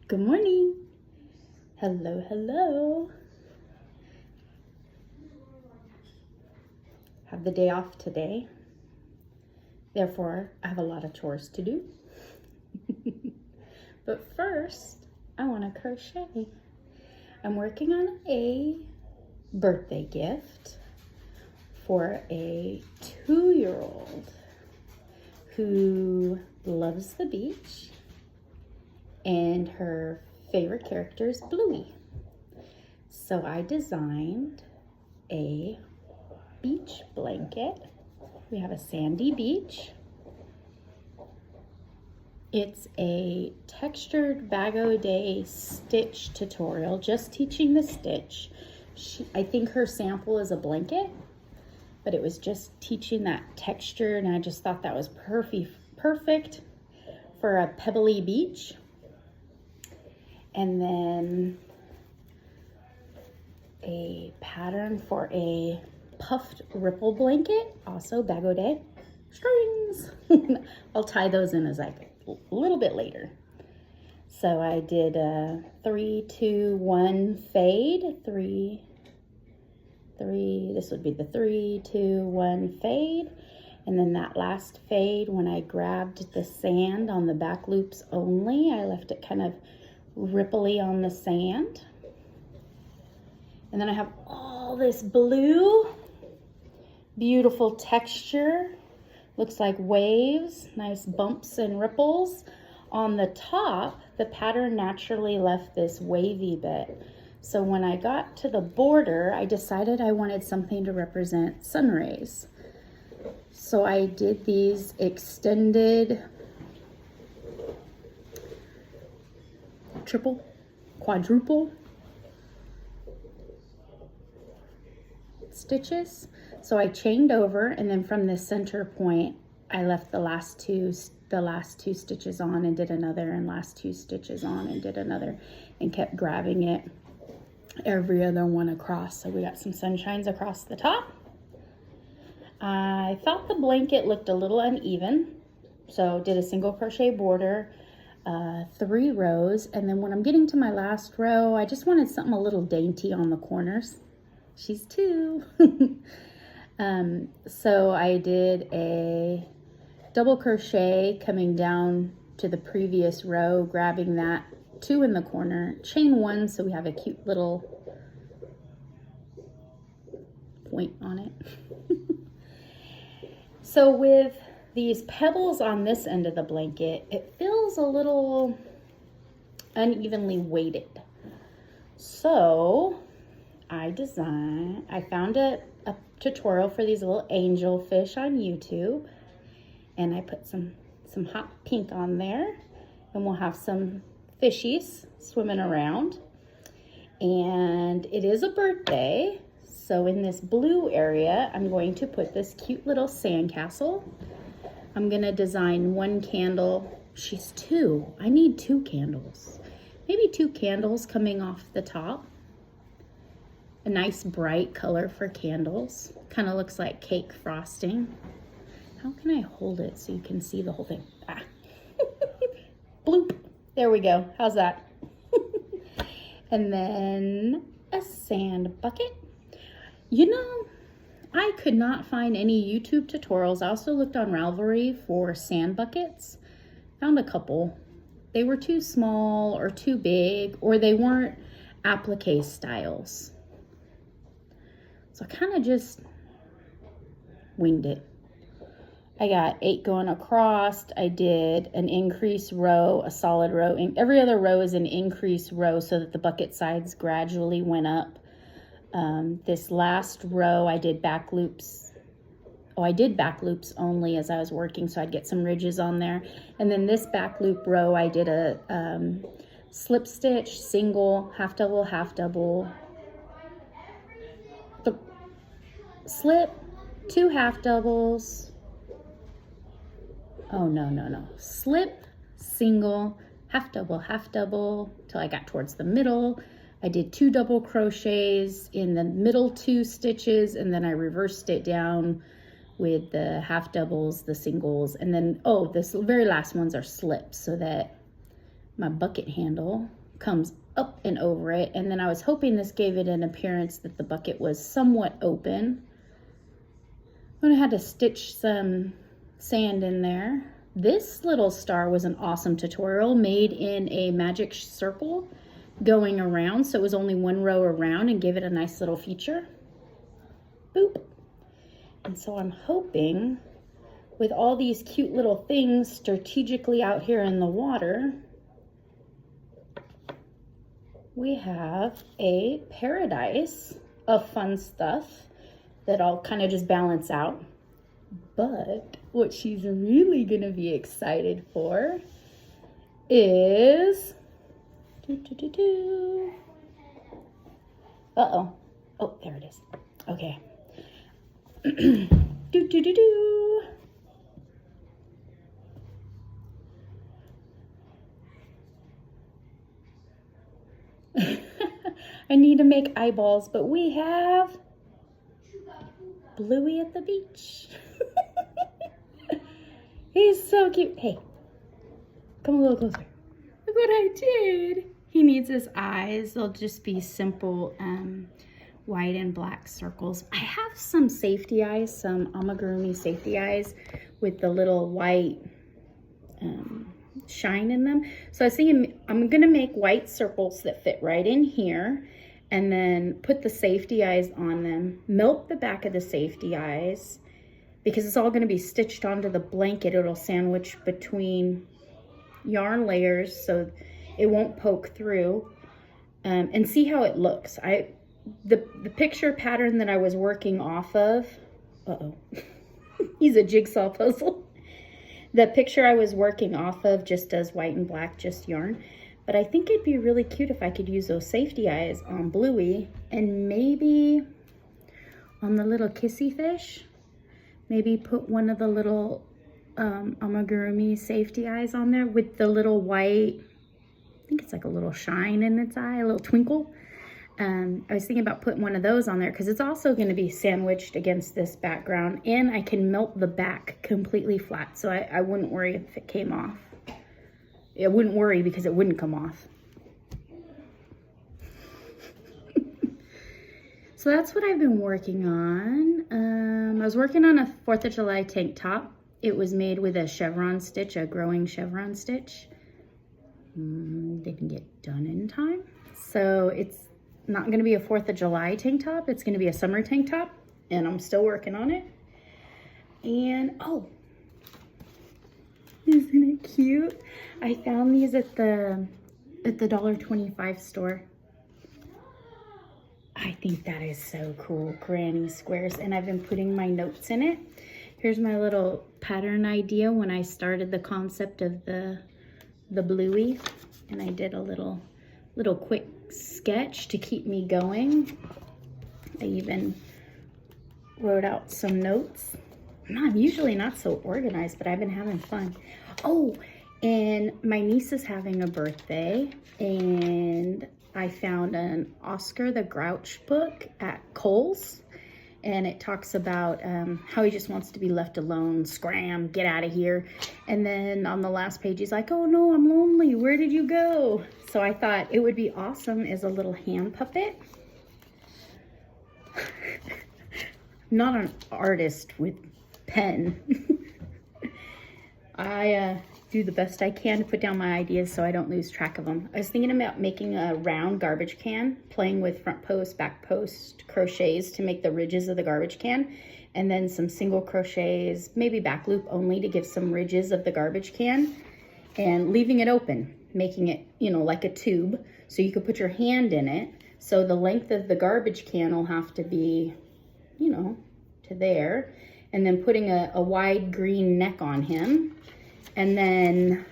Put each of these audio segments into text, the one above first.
Good morning. Hello, hello. Have the day off today. Therefore, I have a lot of chores to do. But first, I want to crochet. I'm working on a birthday gift for a 2-year-old who loves the beach, and her favorite character is Bluey. So I designed a beach blanket. We have a sandy beach. It's a textured bag-o-day stitch tutorial, just teaching the stitch. I think her sample is a blanket, but it was just teaching that texture, and I just thought that was perfect for a pebbly beach. And then a pattern for a puffed ripple blanket, also bag-o-day strings. I'll tie those in as a little bit later. So I did a 3, 2, 1 fade, 3, this would be the 3, 2, 1 fade. And then that last fade, when I grabbed the sand on the back loops only, I left it kind of ripply on the sand. And then I have all this blue, beautiful texture. Looks like waves, nice bumps and ripples. On the top, the pattern naturally left this wavy bit. So when I got to the border, I decided I wanted something to represent sun rays. So I did these extended triple, quadruple stitches. So I chained over, and then from the center point, I left the last two stitches on and did another, and last 2 stitches on and did another, and kept grabbing it every other one across. So we got some sunshines across the top. I thought the blanket looked a little uneven, so did a single crochet border, 3 rows, and then when I'm getting to my last row, I just wanted something a little dainty on the corners. She's 2. So I did a double crochet coming down to the previous row, grabbing that 2 in the corner, chain 1 so we have a cute little point on it. So with these pebbles on this end of the blanket, it feels a little unevenly weighted. So I found a tutorial for these little angel fish on YouTube, and I put some hot pink on there, and we'll have some fishies swimming around. And it is a birthday, so in this blue area, I'm going to put this cute little sandcastle. I'm gonna design 1 candle. She's 2. I need 2 candles. Maybe 2 candles coming off the top. A nice bright color for candles. Kind of looks like cake frosting. How can I hold it so you can see the whole thing? Ah. Bloop. There we go. How's that? And then a sand bucket. You know, I could not find any YouTube tutorials. I also looked on Ravelry for sand buckets. Found a couple. They were too small or too big, or they weren't applique styles. So I kind of just winged it. I got 8 going across. I did an increase row, a solid row, and every other row is an increase row so that the bucket sides gradually went up. This last row I did back loops. Oh, I did back loops only as I was working, so I'd get some ridges on there. And then this back loop row I did a slip stitch, single, half double, slip, 2 half doubles. Oh, no. Slip, single, half double, till I got towards the middle. I did 2 double crochets in the middle 2 stitches, and then I reversed it down with the half doubles, the singles, and then, oh, this very last ones are slips so that my bucket handle comes up and over it. And then I was hoping this gave it an appearance that the bucket was somewhat open. I'm gonna have to stitch some sand in there. This little star was an awesome tutorial made in a magic circle going around. So it was only one row around and gave it a nice little feature. Boop. And so I'm hoping with all these cute little things strategically out here in the water, we have a paradise of fun stuff that I'll kind of just balance out. But what she's really gonna be excited for is, uh-oh, oh, there it is, okay. I need to make eyeballs, but we have Bluey at the beach. He's so cute. Hey, come a little closer. Look what I did. He needs his eyes. They'll just be simple white and black circles. I have some safety eyes, some amigurumi safety eyes with the little white shine in them. So I was thinking I'm gonna make white circles that fit right in here and then put the safety eyes on them, melt the back of the safety eyes because it's all gonna be stitched onto the blanket. It'll sandwich between yarn layers so it won't poke through, and see how it looks. The picture pattern that I was working off of, he's a jigsaw puzzle. The picture I was working off of just does white and black, just yarn. But I think it'd be really cute if I could use those safety eyes on Bluey and maybe on the little kissy fish, maybe put one of the little amigurumi safety eyes on there with the little white, I think it's like a little shine in its eye, a little twinkle. I was thinking about putting one of those on there because it's also going to be sandwiched against this background, and I can melt the back completely flat, so I wouldn't worry if it came off. I wouldn't worry because it wouldn't come off. So that's what I've been working on. I was working on a 4th of July tank top. It was made with a chevron stitch, a growing chevron stitch. Didn't get done in time. So it's not going to be a 4th of July tank top. It's going to be a summer tank top, and I'm still working on it. And oh, isn't it cute? I found these at the $1.25 store. I think that is so cool, granny squares, and I've been putting my notes in it. Here's my little pattern idea when I started the concept of the Bluey, and I did a little quick sketch to keep me going. I even wrote out some notes. I'm usually not so organized, but I've been having fun. Oh, and my niece is having a birthday, and I found an Oscar the Grouch book at Kohl's, and it talks about how he just wants to be left alone, scram, get out of here. And then on the last page, he's like, oh no, I'm lonely, where did you go? So I thought it would be awesome as a little hand puppet. Not an artist with pen. I do the best I can to put down my ideas so I don't lose track of them. I was thinking about making a round garbage can, playing with front post, back post crochets to make the ridges of the garbage can, and then some single crochets, maybe back loop only to give some ridges of the garbage can, and leaving it open, making it, you know, like a tube, so you could put your hand in it. So the length of the garbage can will have to be, you know, to there, and then putting a wide green neck on him. And then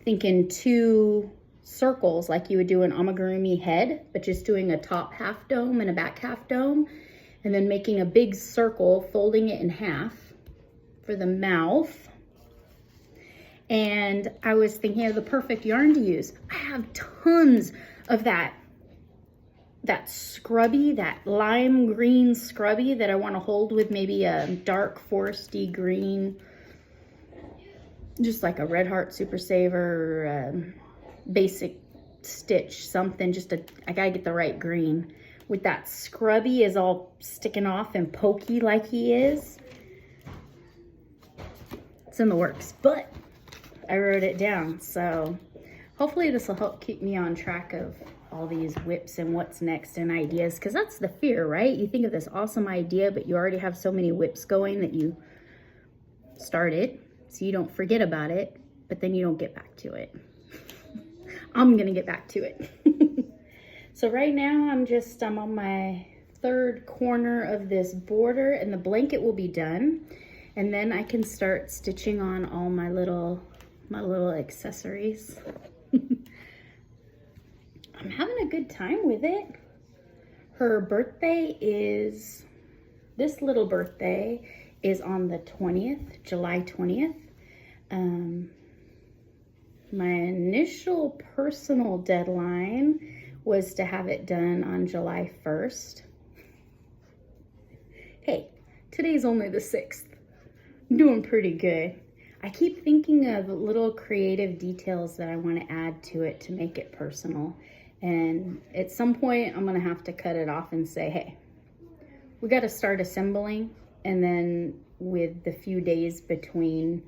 thinking 2 circles like you would do an amigurumi head, but just doing a top half dome and a back half dome. And then making a big circle, folding it in half for the mouth. And I was thinking of the perfect yarn to use. I have tons of that scrubby, that lime green scrubby that I want to hold with maybe a dark foresty green, just like a Red Heart Super Saver, basic stitch, something, I gotta get the right green. With that scrubby is all sticking off and pokey like he is. It's in the works, but I wrote it down, so hopefully this will help keep me on track of all these whips and what's next and ideas, because that's the fear, right? You think of this awesome idea, but you already have so many whips going that you started, so you don't forget about it, but then you don't get back to it. I'm gonna get back to it. So right now I'm on my third corner of this border, and the blanket will be done, and then I can start stitching on all my little accessories. I'm having a good time with it. Her birthday is, this little birthday is on the 20th, July 20th. My initial personal deadline was to have it done on July 1st. Hey, today's only the 6th. I'm doing pretty good. I keep thinking of little creative details that I want to add to it to make it personal. And at some point, I'm gonna have to cut it off and say, hey, we gotta start assembling. And then with the few days between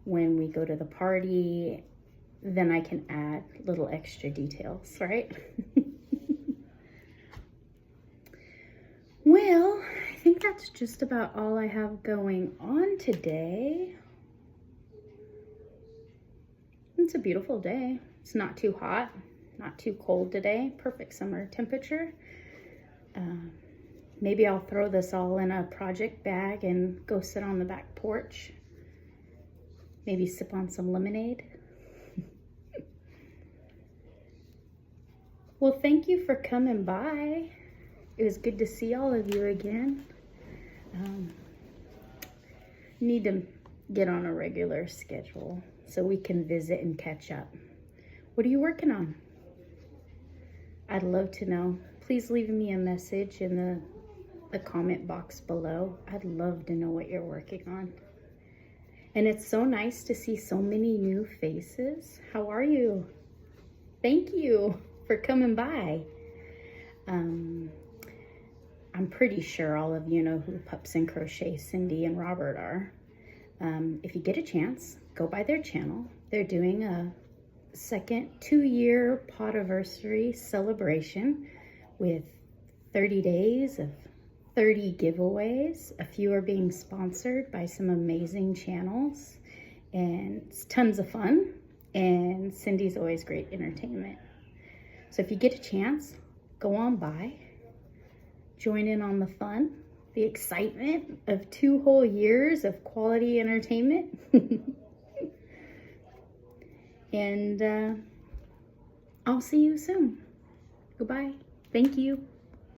when we go to the party, then I can add little extra details, right? Well, I think that's just about all I have going on today. It's a beautiful day. It's not too hot, not too cold today. Perfect summer temperature. Maybe I'll throw this all in a project bag and go sit on the back porch. Maybe sip on some lemonade. Well, thank you for coming by. It was good to see all of you again. Need to get on a regular schedule so we can visit and catch up. What are you working on? I'd love to know. Please leave me a message in the comment box below. I'd love to know what you're working on. And it's so nice to see so many new faces. How are you? Thank you for coming by. I'm pretty sure all of you know who Pups and Crochet Cindy and Robert are. If you get a chance, go by their channel. They're doing a second 2-year podiversary celebration with 30 days of 30 giveaways. A few are being sponsored by some amazing channels, and it's tons of fun, and Cindy's always great entertainment. So if you get a chance, go on by, join in on the fun, the excitement of 2 whole years of quality entertainment. And I'll see you soon. Goodbye. Thank you.